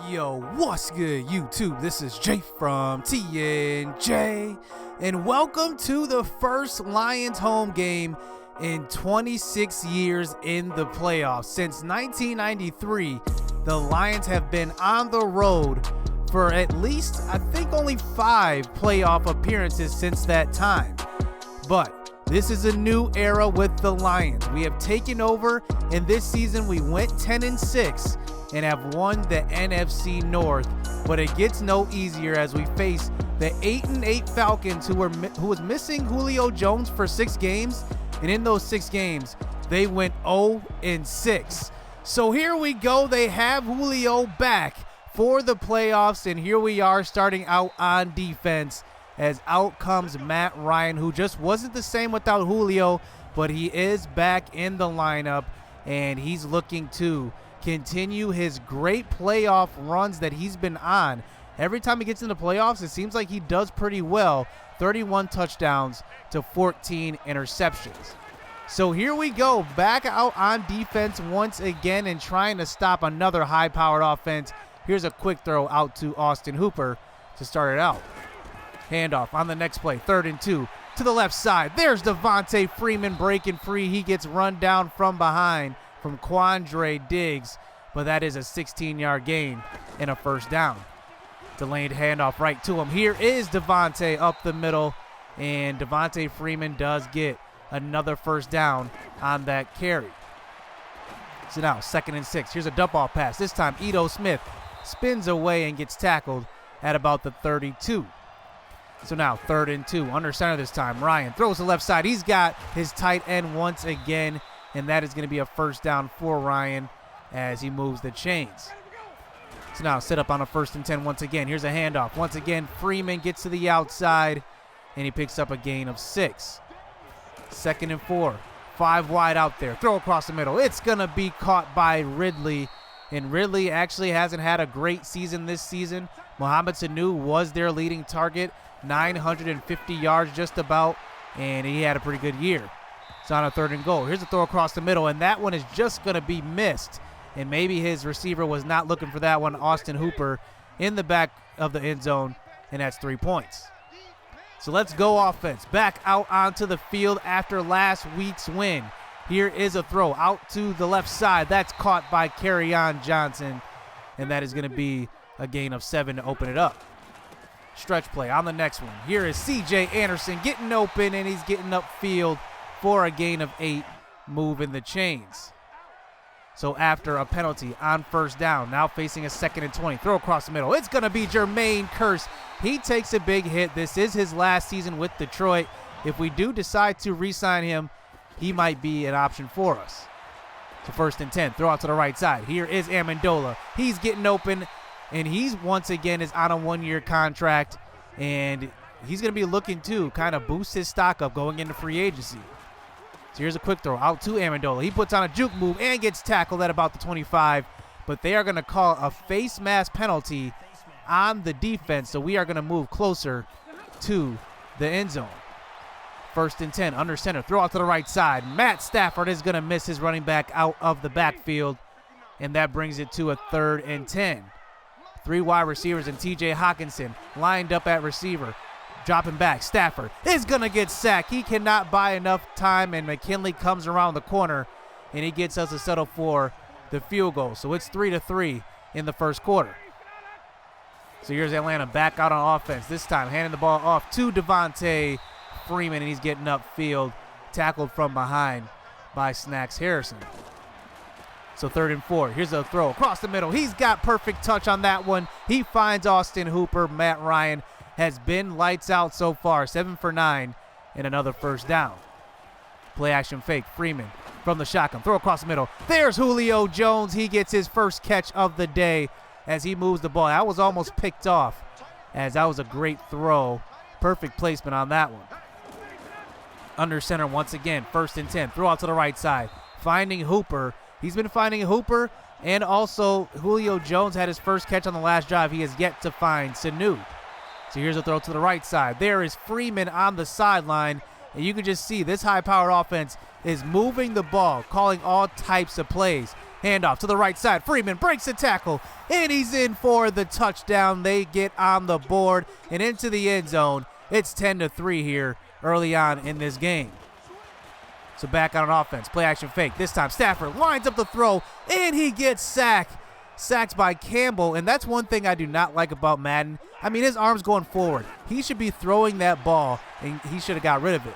Yo, what's good, YouTube? This is Jay from TNJ, and welcome to the first Lions home game in 26 years in the playoffs. Since 1993, the Lions have been on the road for at least, I think, only 5 playoff appearances since that time. But this is a new era with the Lions. We have taken over, and this season we went 10-6. And have won the NFC North, but it gets no easier as we face the 8-8 Falcons, who was missing Julio Jones for 6 games, and in those 6 games they went 0-6. So here we go. They have Julio back for the playoffs, and here we are starting out on defense. As out comes Matt Ryan, who just wasn't the same without Julio, but he is back in the lineup, and he's looking to continue his great playoff runs that he's been on. Every time he gets into playoffs, it seems like he does pretty well. 31 touchdowns to 14 interceptions. So here we go, back out on defense once again and trying to stop another high-powered offense. Here's a quick throw out to Austin Hooper to start it out. Handoff on the next play, 3rd and 2 to the left side. There's Devontae Freeman breaking free. He gets run down from behind from Quandre Diggs, but that is a 16-yard gain and a first down. Delayed handoff right to him. Here is Devontae up the middle, and Devontae Freeman does get another first down on that carry. So now 2nd and 6. Here's a dump off pass. This time Ito Smith spins away and gets tackled at about the 32. So now 3rd and 2, under center this time. Ryan throws to the left side. He's got his tight end once again, and that is going to be a first down for Ryan as he moves the chains. So now set up on a 1st and 10 once again. Here's a handoff. Once again, Freeman gets to the outside, and he picks up a gain of 6. 2nd and 4. 5 wide out there. Throw across the middle. It's going to be caught by Ridley, and Ridley actually hasn't had a great season this season. Mohamed Sanu was their leading target, 950 yards just about, and he had a pretty good year. It's on a 3rd and goal. Here's a throw across the middle, and that one is just going to be missed. And maybe his receiver was not looking for that one. Austin Hooper in the back of the end zone, and that's 3 points. So let's go offense. Back out onto the field after last week's win. Here is a throw out to the left side. That's caught by Kerryon Johnson, and that is going to be a gain of 7 to open it up. Stretch play on the next one. Here is C.J. Anderson getting open, and he's getting upfield for a gain of 8, moving the chains. So after a penalty on 1st down, now facing a 2nd and 20. Throw across the middle. It's going to be Jermaine Kearse. He takes a big hit. This is his last season with Detroit. If we do decide to re-sign him, he might be an option for us. So 1st and 10. Throw out to the right side. Here is Amendola. He's getting open, and he's once again is on a 1-year contract, and he's going to be looking to kind of boost his stock up going into free agency. So here's a quick throw out to Amendola. He puts on a juke move and gets tackled at about the 25, but they are going to call a face mask penalty on the defense, so we are going to move closer to the end zone. 1st and 10, under center. Throw out to the right side. Matt Stafford is going to miss his running back out of the backfield, and that brings it to a 3rd and 10. 3 wide receivers and T.J. Hockenson lined up at receiver. Dropping back, Stafford is going to get sacked. He cannot buy enough time, and McKinley comes around the corner, and he gets us to settle for the field goal. So it's 3-3 in the 1st quarter. So here's Atlanta back out on offense. This time handing the ball off to Devontae Freeman, and he's getting upfield, tackled from behind by Snacks Harrison. So 3rd and 4. Here's a throw across the middle. He's got perfect touch on that one. He finds Austin Hooper. Matt Ryan has been lights out so far, 7 for 9 and another first down. Play action fake, Freeman from the shotgun. Throw across the middle. There's Julio Jones. He gets his first catch of the day as he moves the ball. That was almost picked off, as that was a great throw. Perfect placement on that one. Under center once again, 1st and 10. Throw out to the right side. Finding Hooper. He's been finding Hooper, and also Julio Jones had his first catch on the last drive. He has yet to find Sanu. So here's a throw to the right side. There is Freeman on the sideline, and you can just see this high-powered offense is moving the ball, calling all types of plays. Handoff to the right side. Freeman breaks the tackle, and he's in for the touchdown. They get on the board and into the end zone. It's 10-3 here early on in this game. So back on an offense, play action fake. This time Stafford lines up the throw, and he gets sacked. Sacked by Campbell, and that's one thing I do not like about Madden. I mean, his arm's going forward. He should be throwing that ball, and he should have got rid of it.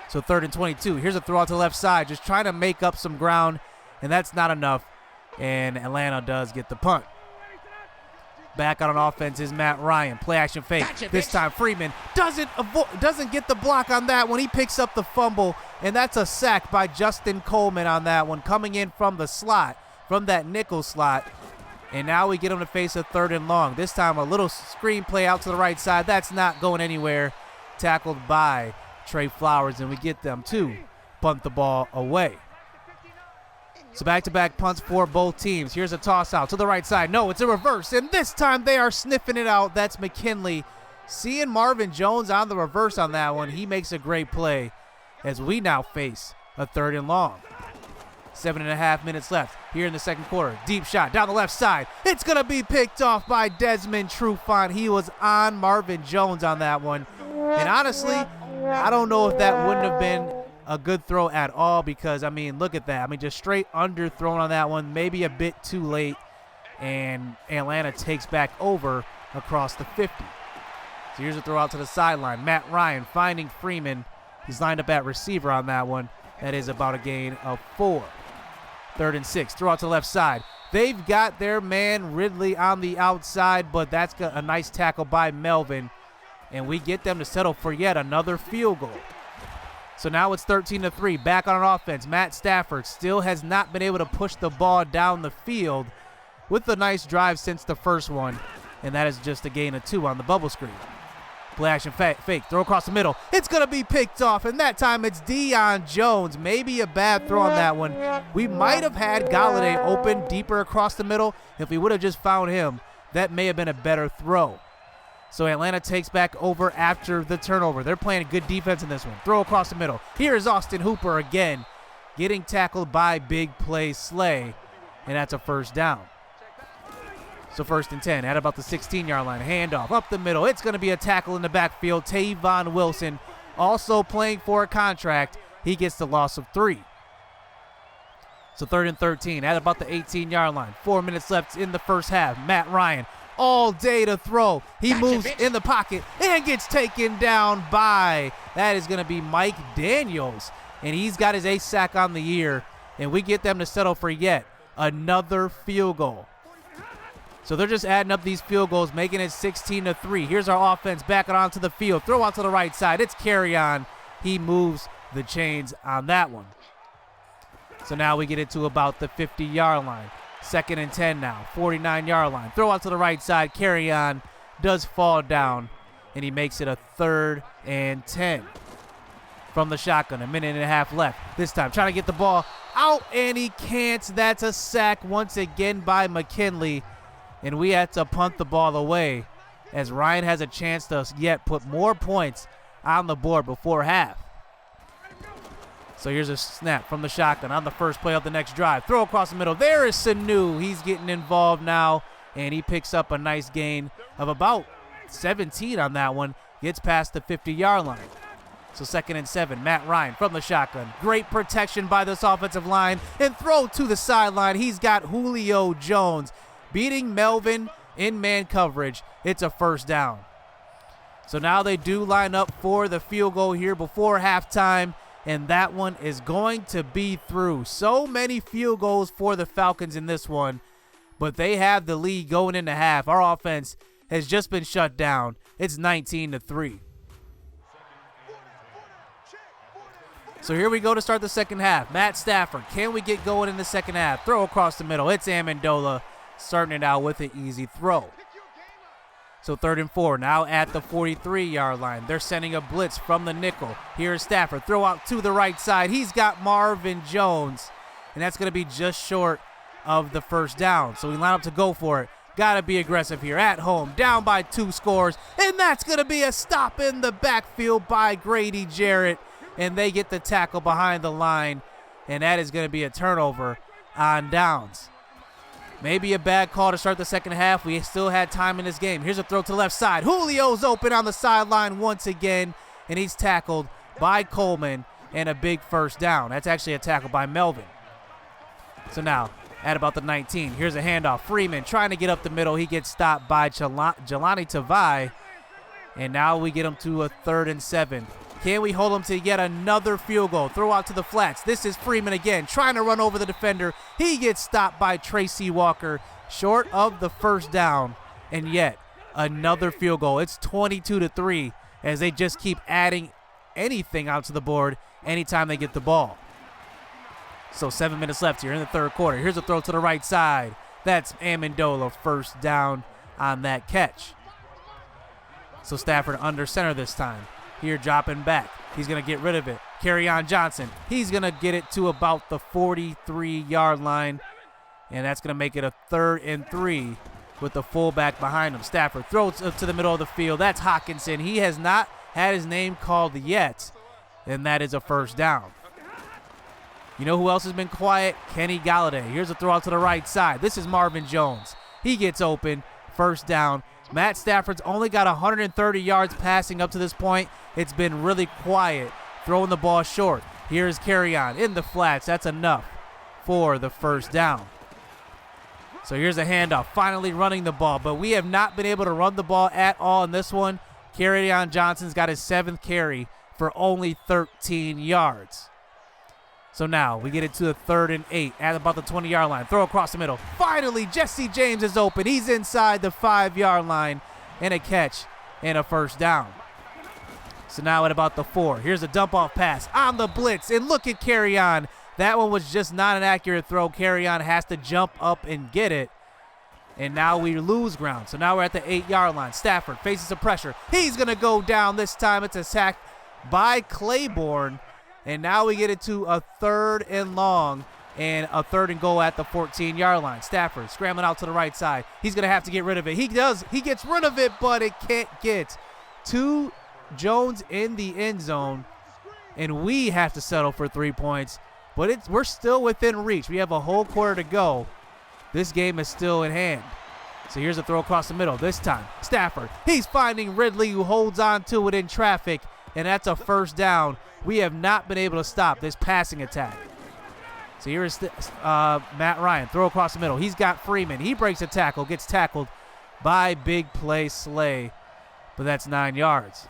So 3rd and 22. Here's a throw out to the left side, just trying to make up some ground, and that's not enough, and Atlanta does get the punt. Back on an offense is Matt Ryan. Play action fake. Gotcha, this time Freeman doesn't get the block on that one. He picks up the fumble, and that's a sack by Justin Coleman on that one, coming in from the slot, from that nickel slot. And now we get him to face a 3rd and long. This time a little screen play out to the right side. That's not going anywhere. Tackled by Trey Flowers, and we get them to punt the ball away. So back-to-back punts for both teams. Here's a toss out to the right side. No, it's a reverse, and this time they are sniffing it out. That's McKinley. Seeing Marvin Jones on the reverse on that one, he makes a great play as we now face a 3rd and long. 7.5 minutes left here in the second quarter. Deep shot down the left side. It's going to be picked off by Desmond Trufant. He was on Marvin Jones on that one. And honestly, I don't know if that wouldn't have been a good throw at all because, I mean, look at that. I mean, just straight underthrown on that one. Maybe a bit too late. And Atlanta takes back over across the 50. So here's a throw out to the sideline. Matt Ryan finding Freeman. He's lined up at receiver on that one. That is about a gain of 4. 3rd and 6. Throw out to the left side. They've got their man Ridley on the outside, but that's a nice tackle by Melvin. And we get them to settle for yet another field goal. So now it's 13-3. Back on an offense. Matt Stafford still has not been able to push the ball down the field with a nice drive since the first one. And that is just a gain of 2 on the bubble screen. Play action fake. Throw across the middle. It's going to be picked off, and that time it's Deion Jones. Maybe a bad throw on that one. We might have had Galladay open deeper across the middle. If we would have just found him, that may have been a better throw. So Atlanta takes back over after the turnover. They're playing good defense in this one. Throw across the middle. Here's Austin Hooper again, getting tackled by Big Play Slay, and that's a 1st down. So 1st and 10 at about the 16-yard line. Handoff up the middle. It's going to be a tackle in the backfield. Tavon Wilson also playing for a contract. He gets the loss of 3. So 3rd and 13 at about the 18-yard line. 4 minutes left in the first half. Matt Ryan all day to throw. He moves in the pocket and gets taken down by, that is going to be Mike Daniels. And he's got his 8th sack on the year. And we get them to settle for yet another field goal. So they're just adding up these field goals, making it 16-3. Here's our offense backing onto the field. Throw out to the right side. It's Kerryon. He moves the chains on that one. So now we get it to about the 50-yard line. 2nd and 10 now. 49-yard line. Throw out to the right side. Kerryon does fall down, and he makes it a 3rd and 10. From the shotgun, 1.5 minutes left. This time trying to get the ball out, and he can't. That's a sack once again by McKinley. And we had to punt the ball away as Ryan has a chance to yet put more points on the board before half. So here's a snap from the shotgun on the first play of the next drive. Throw across the middle. There is Sanu. He's getting involved now, and he picks up a nice gain of about 17 on that one. Gets past the 50-yard line. So 2nd and 7. Matt Ryan from the shotgun. Great protection by this offensive line. And throw to the sideline. He's got Julio Jones beating Melvin in man coverage. It's a 1st down. So now they do line up for the field goal here before halftime, and that one is going to be through. So many field goals for the Falcons in this one, but they have the lead going into half. Our offense has just been shut down. It's 19-3. So here we go to start the second half. Matt Stafford, can we get going in the second half? Throw across the middle. It's Amendola starting it out with an easy throw. So 3rd and 4, now at the 43-yard line. They're sending a blitz from the nickel. Here's Stafford, throw out to the right side. He's got Marvin Jones, and that's going to be just short of the 1st down. So we line up to go for it. Got to be aggressive here at home, down by 2 scores, and that's going to be a stop in the backfield by Grady Jarrett, and they get the tackle behind the line, and that is going to be a turnover on downs. Maybe a bad call to start the second half. We still had time in this game. Here's a throw to the left side. Julio's open on the sideline once again, and he's tackled by Coleman, and a big first down. That's actually a tackle by Melvin. So now, at about the 19, here's a handoff. Freeman trying to get up the middle. He gets stopped by Jelani Tavai, and now we get him to a 3rd and 7. Can we hold him to yet another field goal? Throw out to the flats. This is Freeman again, trying to run over the defender. He gets stopped by Tracy Walker, short of the first down, and yet another field goal. It's 22-3 as they just keep adding anything out to the board anytime they get the ball. So 7 minutes left here in the third quarter. Here's a throw to the right side. That's Amendola, first down on that catch. So Stafford under center this time. Here dropping back. He's going to get rid of it. Kerryon Johnson. He's going to get it to about the 43-yard line. And that's going to make it a 3rd and 3 with the fullback behind him. Stafford throws it to the middle of the field. That's Hockenson. He has not had his name called yet. And that is a first down. You know who else has been quiet? Kenny Galladay. Here's a throw out to the right side. This is Marvin Jones. He gets open. First down. Matt Stafford's only got 130 yards passing up to this point. It's been really quiet, throwing the ball short. Here's Kerryon in the flats. That's enough for the first down. So here's a handoff, finally running the ball, but we have not been able to run the ball at all in this one. Kerryon Johnson's got his 7th carry for only 13 yards. So now we get it to the 3rd and 8 at about the 20-yard line. Throw across the middle. Finally, Jesse James is open. He's inside the 5-yard line, and a catch and a first down. So now at about the 4, here's a dump-off pass on the blitz, and look at Kerryon. That one was just not an accurate throw. Kerryon has to jump up and get it, and now we lose ground. So now we're at the 8-yard line. Stafford faces some pressure. He's going to go down this time. It's a sack by Claiborne. And now we get it to a 3rd and long and a 3rd and goal at the 14-yard line. Stafford scrambling out to the right side. He's going to have to get rid of it. He does. He gets rid of it, but it can't get to Jones in the end zone. And we have to settle for 3 points. But we're still within reach. We have a whole quarter to go. This game is still in hand. So here's a throw across the middle. This time, Stafford. He's finding Ridley, who holds on to it in traffic. And that's a first down. We have not been able to stop this passing attack. So here is Matt Ryan. Throw across the middle. He's got Freeman. He breaks a tackle. Gets tackled by Big Play Slay. But that's 9 yards.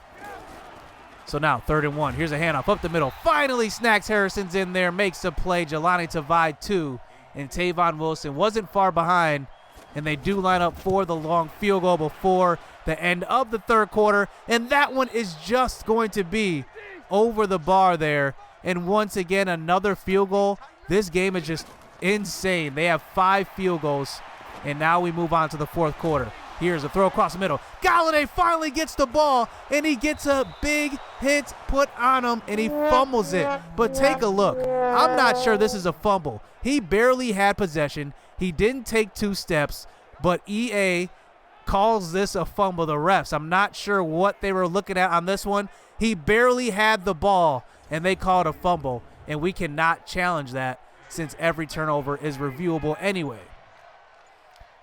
So now 3rd and 1. Here's a handoff up the middle. Finally, Snacks Harrison's in there. Makes a play. Jelani Tavai 2. And Tavon Wilson wasn't far behind. And they do line up for the long field goal before the end of the third quarter. And that one is just going to be over the bar there. And once again, another field goal. This game is just insane. They have 5 field goals. And now we move on to the fourth quarter. Here's a throw across the middle. Galladay finally gets the ball, and he gets a big hit put on him, and he fumbles it. But take a look. I'm not sure this is a fumble. He barely had possession. He didn't take 2 steps, but EA calls this a fumble. The refs, I'm not sure what they were looking at on this one. He barely had the ball, and they call it a fumble, and we cannot challenge that since every turnover is reviewable anyway.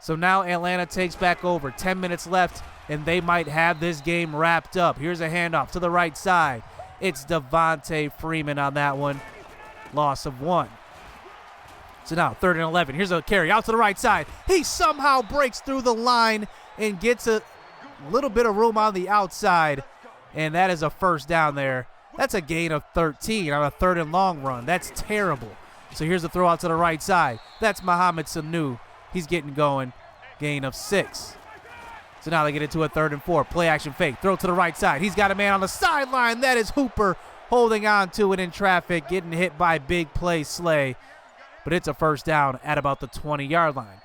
So now Atlanta takes back over. 10 minutes left, and they might have this game wrapped up. Here's a handoff to the right side. It's Devontae Freeman on that one. Loss of 1. So now 3rd and 11. Here's a carry out to the right side. He somehow breaks through the line and gets a little bit of room on the outside, and that is a first down there. That's a gain of 13 on a 3rd and long run. That's terrible. So here's a throw out to the right side. That's Mohamed Sanu. He's getting going. Gain of 6. So now they get it to a 3rd and 4. Play action fake. Throw to the right side. He's got a man on the sideline. That is Hooper holding on to it in traffic, getting hit by Big Play Slay. But it's a first down at about the 20-yard line.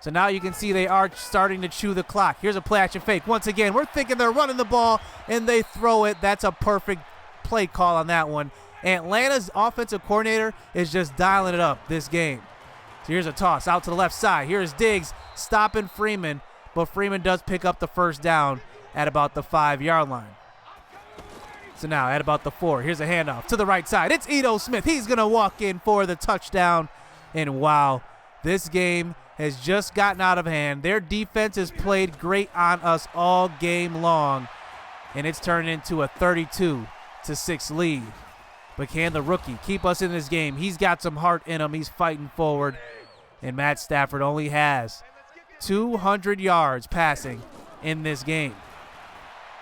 So now you can see they are starting to chew the clock. Here's a play action fake. Once again, we're thinking they're running the ball, and they throw it. That's a perfect play call on that one. Atlanta's offensive coordinator is just dialing it up this game. So here's a toss out to the left side. Here's Diggs stopping Freeman, but Freeman does pick up the first down at about the 5-yard line. So now at about the 4, here's a handoff to the right side. It's Ito Smith. He's going to walk in for the touchdown. And wow, this game has just gotten out of hand. Their defense has played great on us all game long, and it's turned into a 32-6 lead. But can the rookie keep us in this game? He's got some heart in him. He's fighting forward, and Matt Stafford only has 200 yards passing in this game.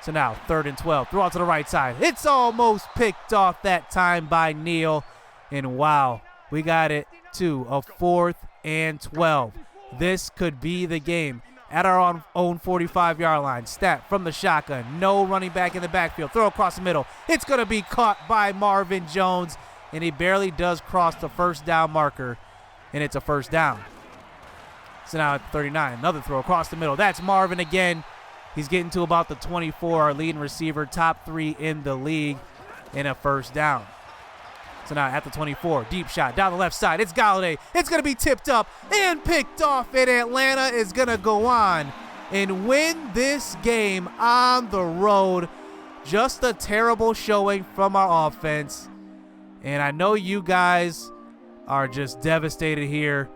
So now 3rd and 12. Throw out to the right side. It's almost picked off that time by Neal. And wow, we got it to a 4th and 12. This could be the game. At our own 45-yard line. Snap from the shotgun. No running back in the backfield. Throw across the middle. It's going to be caught by Marvin Jones. And he barely does cross the first down marker. And it's a first down. So now at 39, another throw across the middle. That's Marvin again. He's getting to about the 24, our leading receiver, top 3 in the league, and a first down. So now at the 24, deep shot down the left side. It's Golladay. It's going to be tipped up and picked off, and Atlanta is going to go on and win this game on the road. Just a terrible showing from our offense. And I know you guys are just devastated here.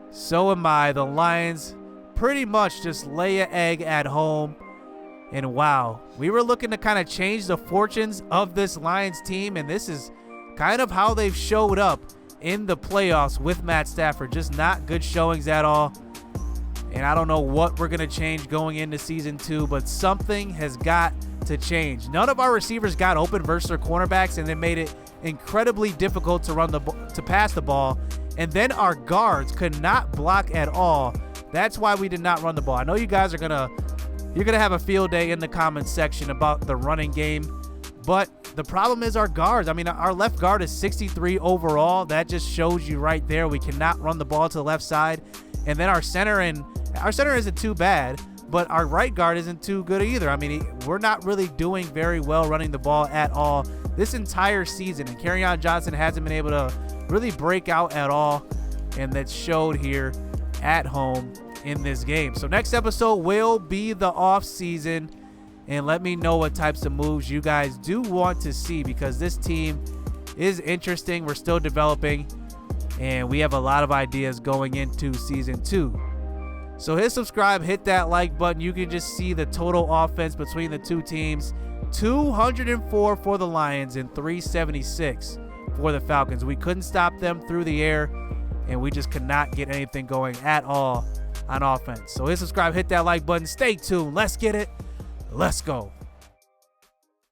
So am I. The Lions pretty much just lay an egg at home. And wow, we were looking to kind of change the fortunes of this Lions team, and this is kind of how they've showed up in the playoffs with Matt Stafford. Just not good showings at all. And I don't know what we're going to change going into season 2, but something has got to change. None of our receivers got open versus their cornerbacks, and it made it incredibly difficult to pass the ball. And then our guards could not block at all. That's why we did not run the ball. I know you guys are you're gonna have a field day in the comments section about the running game, but the problem is our guards. I mean, our left guard is 63 overall. That just shows you right there we cannot run the ball to the left side. And then our center isn't too bad, but our right guard isn't too good either. I mean, we're not really doing very well running the ball at all this entire season, and Kerryon Johnson hasn't been able to really break out at all, and that showed here at home in this game. So next episode will be the off season, and let me know what types of moves you guys do want to see, because this team is interesting. We're still developing, and we have a lot of ideas going into season 2. So hit subscribe, hit that like button. You can just see the total offense between the two teams. 204 for the Lions and 376 for the Falcons. We couldn't stop them through the air, and we just could not get anything going at all on offense. So hit subscribe, hit that like button. Stay tuned. Let's get it. Let's go.